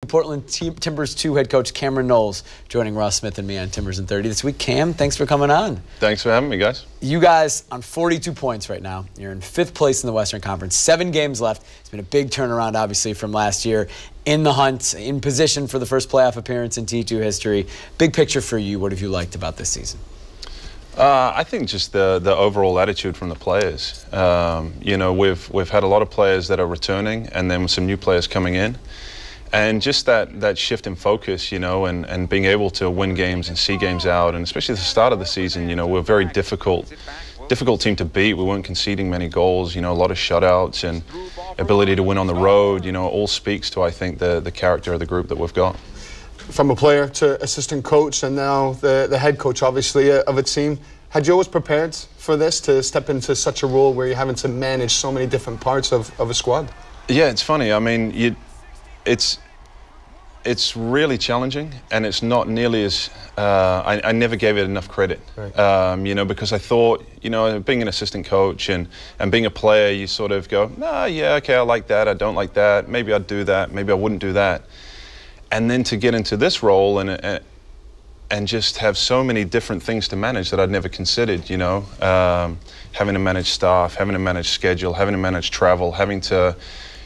Portland Timbers 2 head coach Cameron Knowles joining Ross Smith and me on Timbers in 30 this week. Cam, thanks for coming on. Thanks for having me, guys. You guys on 42 points right now. You're in 5th place in the Western Conference. 7 games left. It's been a big turnaround, obviously, from last year. In the hunt, in position for the first playoff appearance in T2 history. Big picture for you. What have you liked about this season? I think just the overall attitude from the players. You know, we've had a lot of players that are returning, and then some new players coming in, and just that shift in focus, you know, and being able to win games and see games out, and especially at the start of the season, you know, we're a very difficult team to beat. We weren't conceding many goals, you know, a lot of shutouts and ability to win on the road. You know, all speaks to, I think, the character of the group that we've got. From a player to assistant coach and now the head coach, obviously, of a team, had you always prepared for this, to step into such a role where you're having to manage so many different parts of a squad? Yeah, it's funny. I mean, it's really challenging, and it's not nearly as I never gave it enough credit. Right. You know, because I thought, you know, being an assistant coach and being a player, you sort of go, nah, yeah, okay, I like that, I don't like that, maybe I'd do that, maybe I wouldn't do that. And then to get into this role and just have so many different things to manage that I'd never considered, you know, having to manage staff, having to manage schedule, having to manage travel, having to,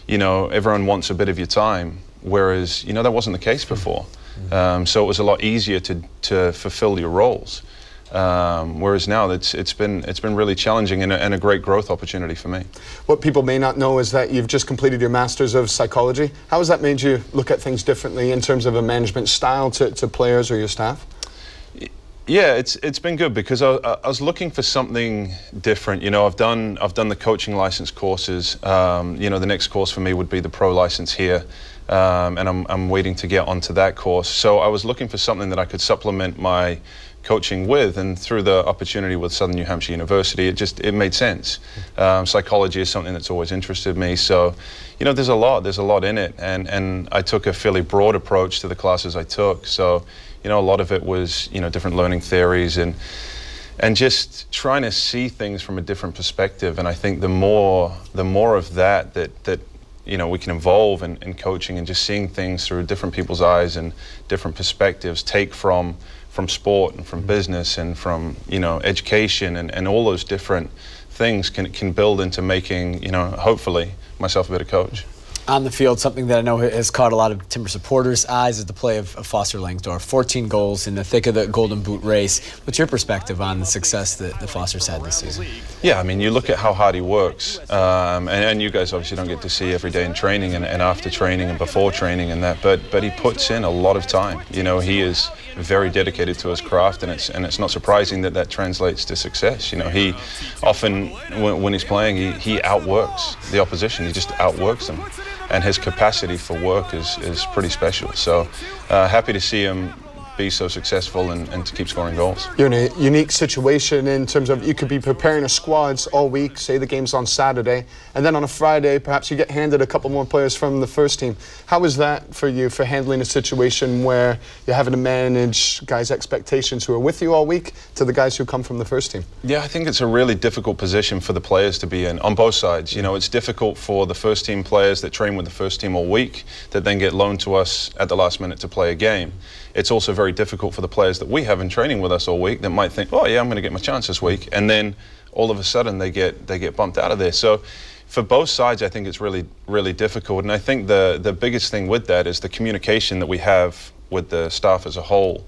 you know, everyone wants a bit of your time, whereas, you know, that wasn't the case before. So it was a lot easier to fulfill your roles. Whereas now it's been really challenging and a great growth opportunity for me. What people may not know is that you've just completed your Masters of Psychology. How has that made you look at things differently in terms of a management style to players or your staff? Yeah, it's been good because I was looking for something different. You know, I've done the coaching license courses. You know, the next course for me would be the pro license here, and I'm waiting to get onto that course. So I was looking for something that I could supplement my coaching with, and through the opportunity with Southern New Hampshire University, it made sense. Psychology is something that's always interested me, so you know, there's a lot in it, and I took a fairly broad approach to the classes I took. So you know, a lot of it was, you know, different learning theories and just trying to see things from a different perspective. And I think the more of that you know, we can evolve in coaching, and just seeing things through different people's eyes and different perspectives, take from sport and from business and from, you know, education and all those different things can build into making, you know, hopefully myself a better coach. On the field, something that I know has caught a lot of Timber supporters' eyes is the play of Foster Langsdorf. 14 goals in the thick of the Golden Boot race. What's your perspective on the success that Foster's had this season? Yeah, I mean, you look at how hard he works, and you guys obviously don't get to see every day in training and after training and before training and that, but he puts in a lot of time. You know, he is very dedicated to his craft, and it's not surprising that translates to success. You know, he often, when he's playing, he outworks the opposition. He just outworks them. And his capacity for work is pretty special. So happy to see him be so successful and to keep scoring goals. You're in a unique situation in terms of you could be preparing a squad all week, say the game's on Saturday, and then on a Friday perhaps you get handed a couple more players from the first team. How is that for you, for handling a situation where you're having to manage guys' expectations who are with you all week to the guys who come from the first team? Yeah, I think it's a really difficult position for the players to be in on both sides. You know, it's difficult for the first team players that train with the first team all week that then get loaned to us at the last minute to play a game. It's also very difficult for the players that we have in training with us all week that might think, oh yeah, I'm going to get my chance this week, and then all of a sudden they get bumped out of there. So for both sides, I think it's really difficult, and I think the biggest thing with that is the communication that we have with the staff as a whole.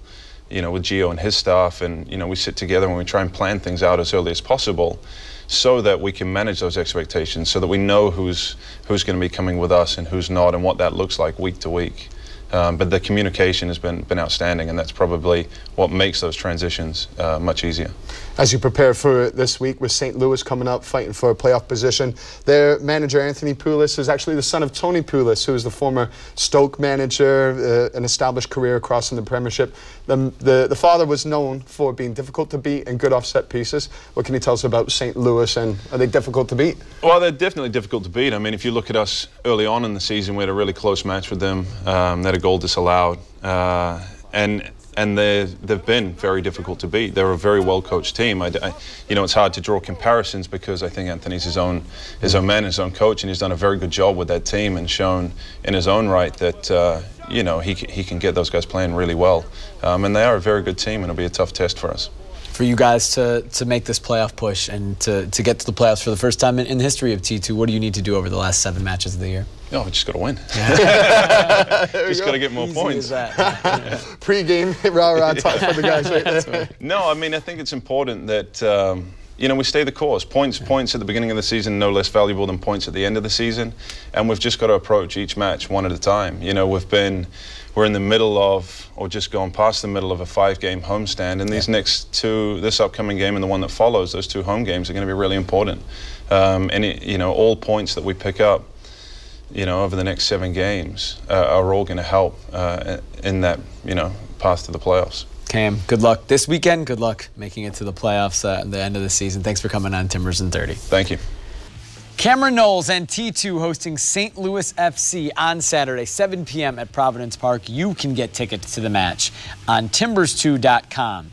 You know, with Gio and his staff, and you know, we sit together and we try and plan things out as early as possible, so that we can manage those expectations, so that we know who's going to be coming with us and who's not, and what that looks like week to week. But the communication has been outstanding, and that's probably what makes those transitions much easier. As you prepare for this week with St. Louis coming up, fighting for a playoff position, their manager, Anthony Poulis, is actually the son of Tony Poulis, who is the former Stoke manager, an established career across in the Premiership. The father was known for being difficult to beat and good offset pieces. What can you tell us about St. Louis, and are they difficult to beat? Well, they're definitely difficult to beat. I mean, if you look at us early on in the season, we had a really close match with them. They had a goal disallowed, and they've been very difficult to beat. They're a very well-coached team. You know, it's hard to draw comparisons because I think Anthony's his own man, his own coach, and he's done a very good job with that team and shown in his own right that you know, he can get those guys playing really well. And they are a very good team, and it'll be a tough test for us. For you guys to make this playoff push and to get to the playoffs for the first time in the history of T2, what do you need to do over the last 7 matches of the year? Oh, we just got to win. Just got to get more points. Pre-game rah-rah talk for the guys right there. No, I mean, I think it's important that, you know, we stay the course. Points at the beginning of the season no less valuable than points at the end of the season, and we've just got to approach each match one at a time. You know, we're in the middle of, or just gone past the middle of a 5-game homestand, and these next 2, this upcoming game and the one that follows, those 2 home games are going to be really important. You know, all points that we pick up, you know, over the next 7 games are all going to help in that, you know, path to the playoffs. Cam, good luck this weekend. Good luck making it to the playoffs at the end of the season. Thanks for coming on Timbers in 30. Thank you. Cameron Knowles and T2 hosting St. Louis FC on Saturday, 7 p.m. at Providence Park. You can get tickets to the match on timbers2.com.